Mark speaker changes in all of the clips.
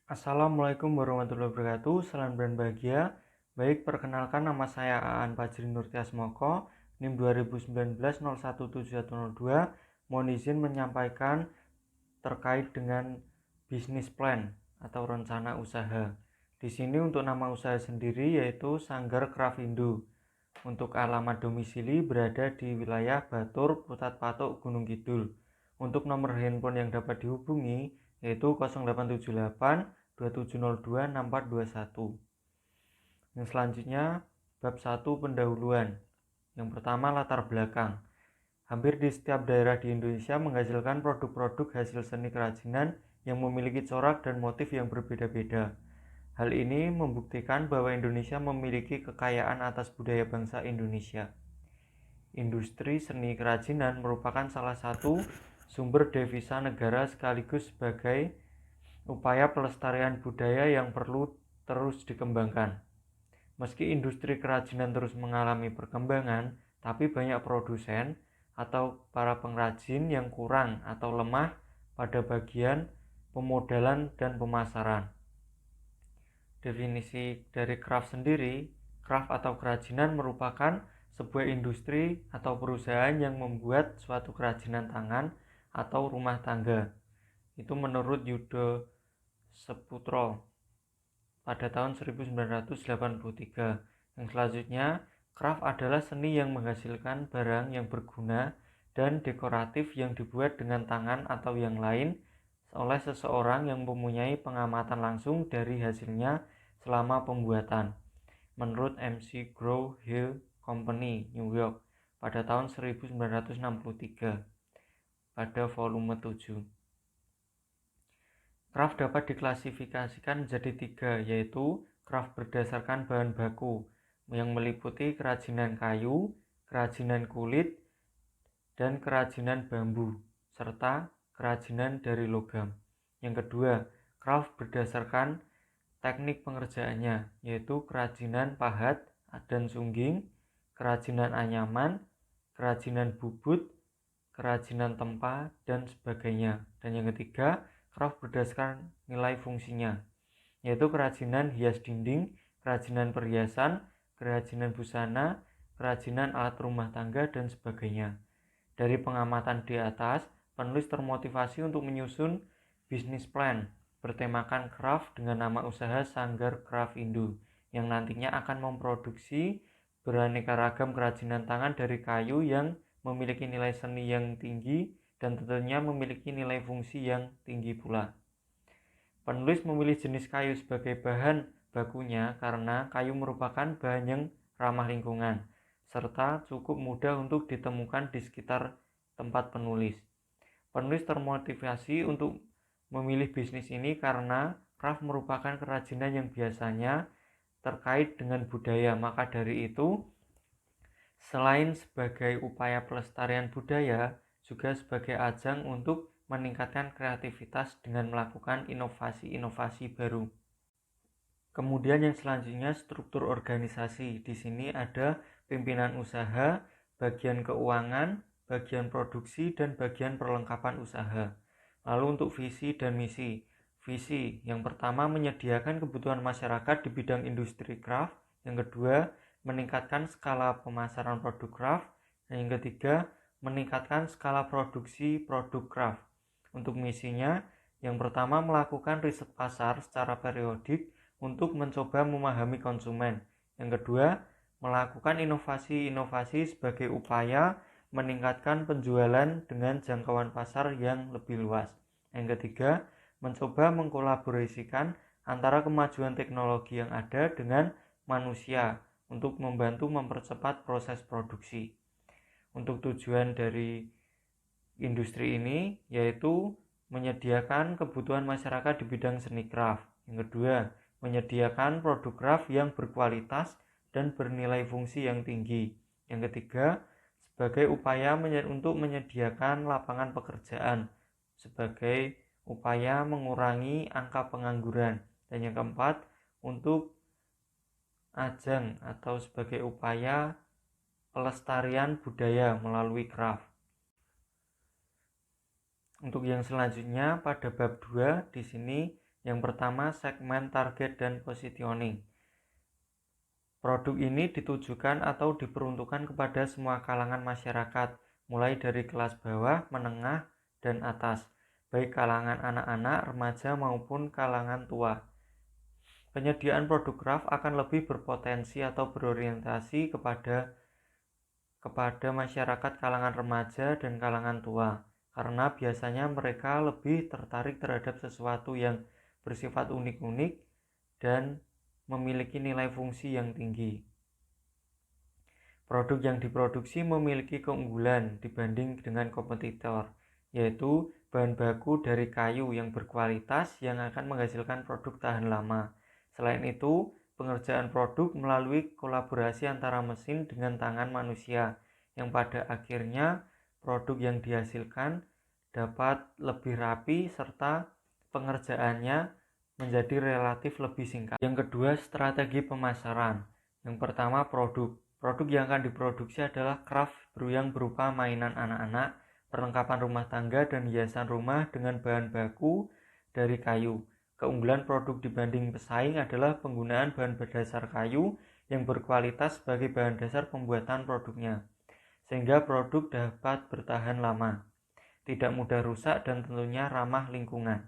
Speaker 1: Assalamualaikum warahmatullahi wabarakatuh. Salam brand bahagia. Baik, perkenalkan nama saya Aan Fajri Nurtiasmoko, NIM 2019 017102. Mohon izin menyampaikan terkait dengan bisnis plan atau rencana usaha. Di sini untuk nama usaha sendiri yaitu Sanggar Crafindo. Untuk alamat domisili berada di wilayah Batur, Putat Patuk, Gunung Kidul. Untuk nomor handphone yang dapat dihubungi yaitu 0878 2702 6421. Yang selanjutnya bab 1 pendahuluan. Yang pertama latar belakang. Hampir di setiap daerah di Indonesia menghasilkan produk-produk hasil seni kerajinan yang memiliki corak dan motif yang berbeda-beda. Hal ini membuktikan bahwa Indonesia memiliki kekayaan atas budaya bangsa Indonesia. Industri seni kerajinan merupakan salah satu sumber devisa negara sekaligus sebagai upaya pelestarian budaya yang perlu terus dikembangkan. Meski industri kerajinan terus mengalami perkembangan, tapi banyak produsen atau para pengrajin yang kurang atau lemah pada bagian pemodalan dan pemasaran. Definisi dari craft sendiri, craft atau kerajinan merupakan sebuah industri atau perusahaan yang membuat suatu kerajinan tangan atau rumah tangga. Itu menurut Yudo Seputro pada tahun 1983. Yang selanjutnya, craft adalah seni yang menghasilkan barang yang berguna dan dekoratif yang dibuat dengan tangan atau yang lain oleh seseorang yang mempunyai pengamatan langsung dari hasilnya selama pembuatan. Menurut MC Grow Hill Company, New York, pada tahun 1963 pada volume 7. Craft dapat diklasifikasikan menjadi 3, yaitu craft berdasarkan bahan baku yang meliputi kerajinan kayu, kerajinan kulit, dan kerajinan bambu, serta kerajinan dari logam. Yang kedua, craft berdasarkan teknik pengerjaannya, yaitu kerajinan pahat dan sungging, kerajinan anyaman, kerajinan bubut, kerajinan tempa, dan sebagainya. Dan yang ketiga, craft berdasarkan nilai fungsinya, yaitu kerajinan hias dinding, kerajinan perhiasan, kerajinan busana, kerajinan alat rumah tangga, dan sebagainya. Dari pengamatan di atas, penulis termotivasi untuk menyusun bisnis plan bertemakan craft dengan nama usaha Sanggar Crafindo yang nantinya akan memproduksi beraneka ragam kerajinan tangan dari kayu yang memiliki nilai seni yang tinggi dan tentunya memiliki nilai fungsi yang tinggi pula. Penulis memilih jenis kayu sebagai bahan bakunya karena kayu merupakan bahan yang ramah lingkungan serta cukup mudah untuk ditemukan di sekitar tempat penulis. Penulis termotivasi untuk memilih bisnis ini karena craft merupakan kerajinan yang biasanya terkait dengan budaya. Maka dari itu, selain sebagai upaya pelestarian budaya, juga sebagai ajang untuk meningkatkan kreativitas dengan melakukan inovasi-inovasi baru. Kemudian yang selanjutnya struktur organisasi. Di sini ada pimpinan usaha, bagian keuangan, bagian produksi, dan bagian perlengkapan usaha. Lalu untuk visi dan misi. Visi yang pertama menyediakan kebutuhan masyarakat di bidang industri craft. Yang kedua, meningkatkan skala pemasaran produk craft. Dan yang ketiga, meningkatkan skala produksi produk craft. Untuk misinya, yang pertama melakukan riset pasar secara periodik untuk mencoba memahami konsumen. Yang kedua, melakukan inovasi-inovasi sebagai upaya meningkatkan penjualan dengan jangkauan pasar yang lebih luas. Yang ketiga, mencoba mengkolaborasikan antara kemajuan teknologi yang ada dengan manusia untuk membantu mempercepat proses produksi. Untuk tujuan dari industri ini yaitu menyediakan kebutuhan masyarakat di bidang seni craft. Yang kedua, menyediakan produk craft yang berkualitas dan bernilai fungsi yang tinggi. Yang ketiga, sebagai upaya untuk menyediakan lapangan pekerjaan sebagai upaya mengurangi angka pengangguran. Dan yang keempat, untuk ajang atau sebagai upaya pelestarian budaya melalui craft. Untuk yang selanjutnya pada bab 2 di sini Yang pertama, segmen target dan positioning. Produk ini ditujukan atau diperuntukkan kepada semua kalangan masyarakat, mulai dari kelas bawah, menengah, dan atas, baik kalangan anak-anak, remaja maupun kalangan tua. Penyediaan produk craft akan lebih berpotensi atau berorientasi kepada masyarakat kalangan remaja dan kalangan tua, karena biasanya mereka lebih tertarik terhadap sesuatu yang bersifat unik-unik dan memiliki nilai fungsi yang tinggi. Produk yang diproduksi memiliki keunggulan dibanding dengan kompetitor, yaitu bahan baku dari kayu yang berkualitas yang akan menghasilkan produk tahan lama. Selain itu, pengerjaan produk melalui kolaborasi antara mesin dengan tangan manusia, yang pada akhirnya produk yang dihasilkan dapat lebih rapi serta pengerjaannya menjadi relatif lebih singkat. Yang kedua, strategi pemasaran. Yang pertama, produk. Produk yang akan diproduksi adalah craft yang berupa mainan anak-anak, perlengkapan rumah tangga, dan hiasan rumah dengan bahan baku dari kayu. Keunggulan produk dibanding pesaing adalah penggunaan bahan berdasar kayu yang berkualitas sebagai bahan dasar pembuatan produknya, sehingga produk dapat bertahan lama, tidak mudah rusak, dan tentunya ramah lingkungan.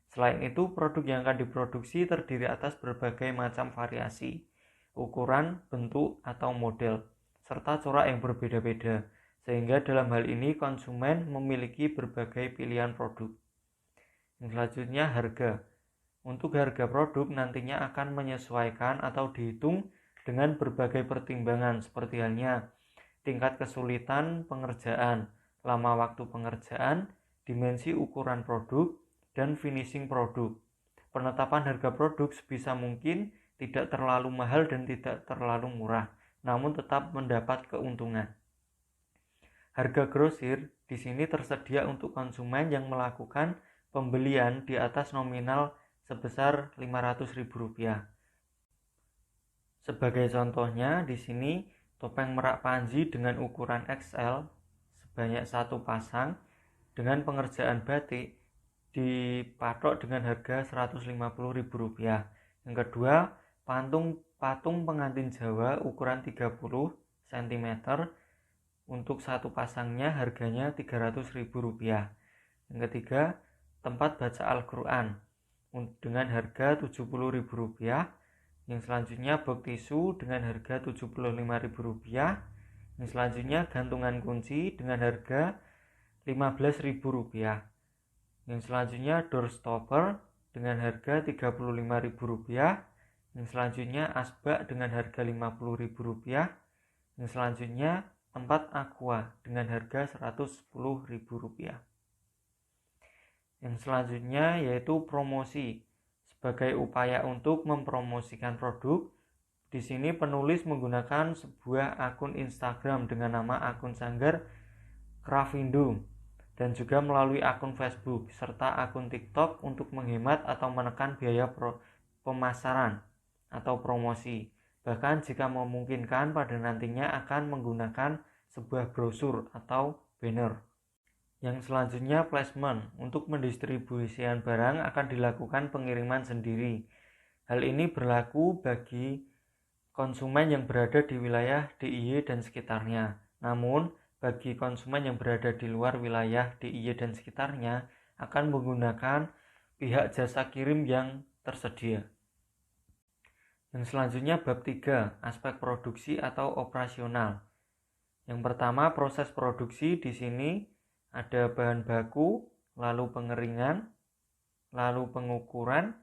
Speaker 1: Selain itu, produk yang akan diproduksi terdiri atas berbagai macam variasi, ukuran, bentuk, atau model, serta corak yang berbeda-beda, sehingga dalam hal ini konsumen memiliki berbagai pilihan produk. Yang selanjutnya, harga. Untuk harga produk nantinya akan menyesuaikan atau dihitung dengan berbagai pertimbangan seperti halnya tingkat kesulitan pengerjaan, lama waktu pengerjaan, dimensi ukuran produk, dan finishing produk. Penetapan harga produk sebisa mungkin tidak terlalu mahal dan tidak terlalu murah, namun tetap mendapat keuntungan. Harga grosir di sini tersedia untuk konsumen yang melakukan pembelian di atas nominal sebesar Rp500.000. Sebagai contohnya, di sini topeng merak panji dengan ukuran XL sebanyak 1 pasang dengan pengerjaan batik dipatok dengan harga Rp150.000. Yang kedua, patung pengantin Jawa ukuran 30 cm untuk 1 pasangnya harganya Rp300.000. Yang ketiga, tempat baca Al-Quran dengan harga Rp70.000. Yang selanjutnya, box tisu dengan harga Rp75.000. Yang selanjutnya, gantungan kunci dengan harga Rp15.000. Yang selanjutnya, door stopper dengan harga Rp35.000. Yang selanjutnya, asbak dengan harga Rp50.000. Yang selanjutnya, tempat aqua dengan harga Rp110.000. Yang selanjutnya yaitu promosi. Sebagai upaya untuk mempromosikan produk, di sini penulis menggunakan sebuah akun Instagram dengan nama akun Sanggar Craftindo dan juga melalui akun Facebook serta akun TikTok untuk menghemat atau menekan biaya pemasaran atau promosi. Bahkan jika memungkinkan, pada nantinya akan menggunakan sebuah brosur atau banner. Yang selanjutnya, placement. Untuk mendistribusikan barang akan dilakukan pengiriman sendiri. Hal ini berlaku bagi konsumen yang berada di wilayah DIY dan sekitarnya. Namun, bagi konsumen yang berada di luar wilayah DIY dan sekitarnya akan menggunakan pihak jasa kirim yang tersedia. Yang selanjutnya, bab 3, aspek produksi atau operasional. Yang pertama, proses produksi. Di sini ada bahan baku, lalu pengeringan, lalu pengukuran,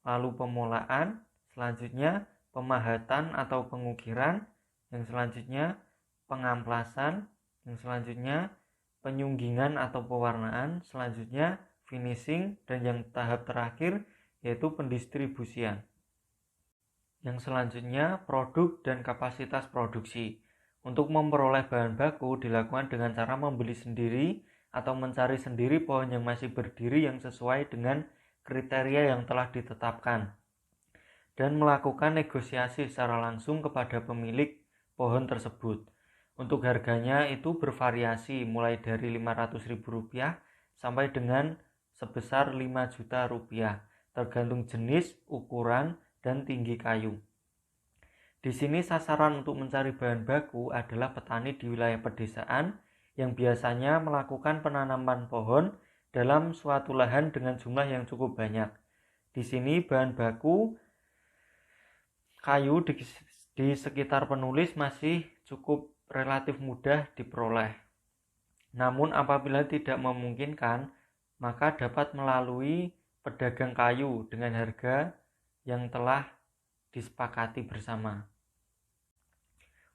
Speaker 1: lalu pemulaan, selanjutnya pemahatan atau pengukiran, yang selanjutnya pengamplasan, yang selanjutnya penyunggingan atau pewarnaan, selanjutnya finishing, dan yang tahap terakhir yaitu pendistribusian. Yang selanjutnya produk dan kapasitas produksi. Untuk memperoleh bahan baku dilakukan dengan cara membeli sendiri atau mencari sendiri pohon yang masih berdiri yang sesuai dengan kriteria yang telah ditetapkan, dan melakukan negosiasi secara langsung kepada pemilik pohon tersebut. Untuk harganya itu bervariasi mulai dari Rp500.000 sampai dengan sebesar Rp5 juta. tergantung jenis, ukuran, dan tinggi kayu. Di sini sasaran untuk mencari bahan baku adalah petani di wilayah pedesaan yang biasanya melakukan penanaman pohon dalam suatu lahan dengan jumlah yang cukup banyak. Di sini bahan baku kayu di sekitar penulis masih cukup relatif mudah diperoleh. Namun apabila tidak memungkinkan, maka dapat melalui pedagang kayu dengan harga yang telah disepakati bersama.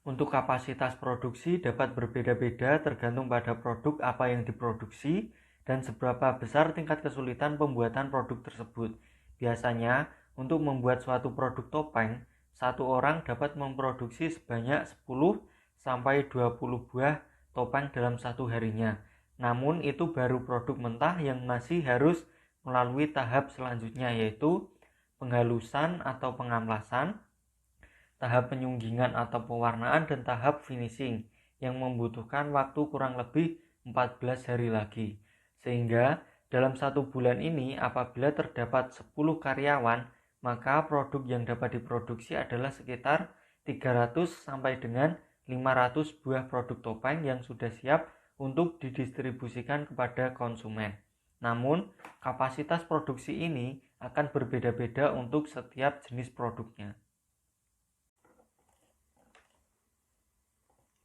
Speaker 1: Untuk kapasitas produksi dapat berbeda-beda tergantung pada produk apa yang diproduksi dan seberapa besar tingkat kesulitan pembuatan produk tersebut. Biasanya, untuk membuat suatu produk topeng, satu orang dapat memproduksi sebanyak 10-20 buah topeng dalam satu harinya. Namun itu baru produk mentah yang masih harus melalui tahap selanjutnya, yaitu penghalusan atau pengaplasan, tahap penyunggingan atau pewarnaan, dan tahap finishing yang membutuhkan waktu kurang lebih 14 hari lagi. Sehingga dalam satu bulan ini apabila terdapat 10 karyawan, maka produk yang dapat diproduksi adalah sekitar 300 sampai dengan 500 buah produk topeng yang sudah siap untuk didistribusikan kepada konsumen. Namun, kapasitas produksi ini akan berbeda-beda untuk setiap jenis produknya.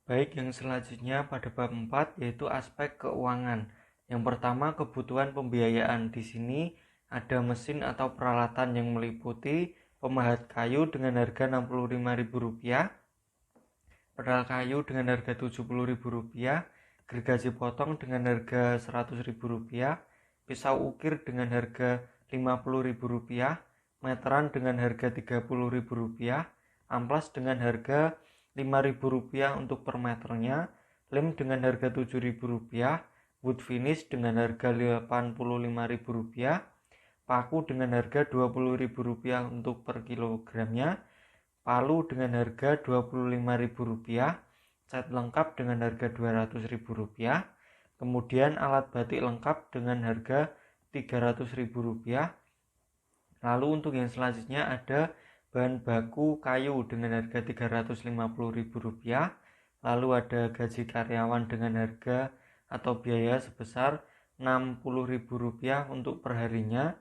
Speaker 1: Baik, yang selanjutnya pada bab 4 yaitu aspek keuangan. Yang pertama, kebutuhan pembiayaan. Di sini ada mesin atau peralatan yang meliputi pemahat kayu dengan harga Rp65.000, pedal kayu dengan harga Rp70.000, gergaji potong dengan harga Rp100.000, pisau ukir dengan harga Rp50.000, meteran dengan harga Rp30.000, amplas dengan harga Rp5.000 untuk per meternya, lem dengan harga Rp7.000, wood finish dengan harga Rp85.000, paku dengan harga Rp20.000 untuk per kilogramnya, palu dengan harga Rp25.000, cat lengkap dengan harga Rp200.000, kemudian alat batik lengkap dengan harga Rp300.000. Lalu untuk yang selanjutnya ada bahan baku kayu dengan harga Rp350.000, lalu ada gaji karyawan dengan harga atau biaya sebesar Rp60.000 untuk perharinya,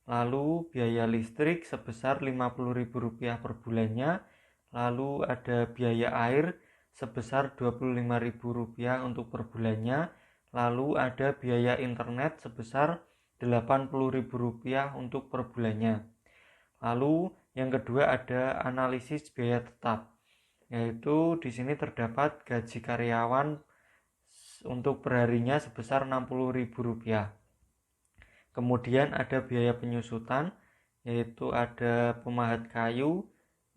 Speaker 1: lalu biaya listrik sebesar Rp50.000 per bulannya, lalu ada biaya air sebesar Rp25.000 untuk per bulannya, lalu ada biaya internet sebesar Rp80.000 untuk per bulannya. Lalu yang kedua ada analisis biaya tetap, yaitu di sini terdapat gaji karyawan untuk perharinya sebesar Rp60.000. Kemudian ada biaya penyusutan, yaitu ada pemahat kayu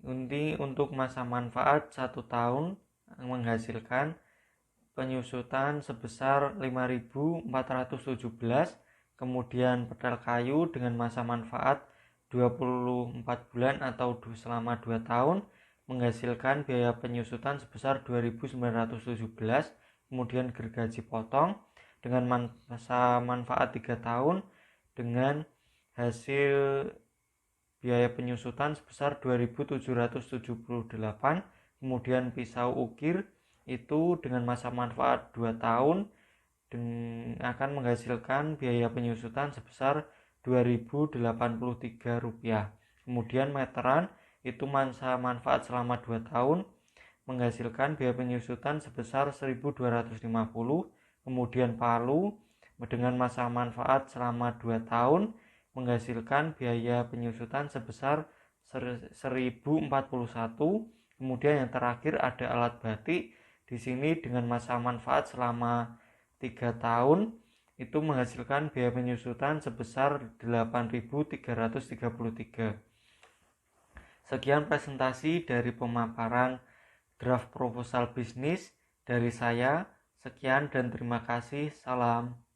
Speaker 1: ini untuk masa manfaat 1 tahun menghasilkan penyusutan sebesar 5.417. Kemudian pedal kayu dengan masa manfaat 24 bulan atau selama 2 tahun menghasilkan biaya penyusutan sebesar 2.917. Kemudian gergaji potong dengan masa manfaat 3 tahun dengan hasil biaya penyusutan sebesar 2.778. Kemudian pisau ukir itu dengan masa manfaat 2 tahun akan menghasilkan biaya penyusutan sebesar Rp2.083. Kemudian meteran itu masa manfaat selama 2 tahun menghasilkan biaya penyusutan sebesar 1.250. Kemudian palu dengan masa manfaat selama 2 tahun menghasilkan biaya penyusutan sebesar 1.041. Kemudian yang terakhir ada alat batik. Di sini dengan masa manfaat selama 3 tahun itu menghasilkan biaya penyusutan sebesar 8.333. Sekian presentasi dari pemaparan draft proposal bisnis dari saya. Sekian dan terima kasih. Salam.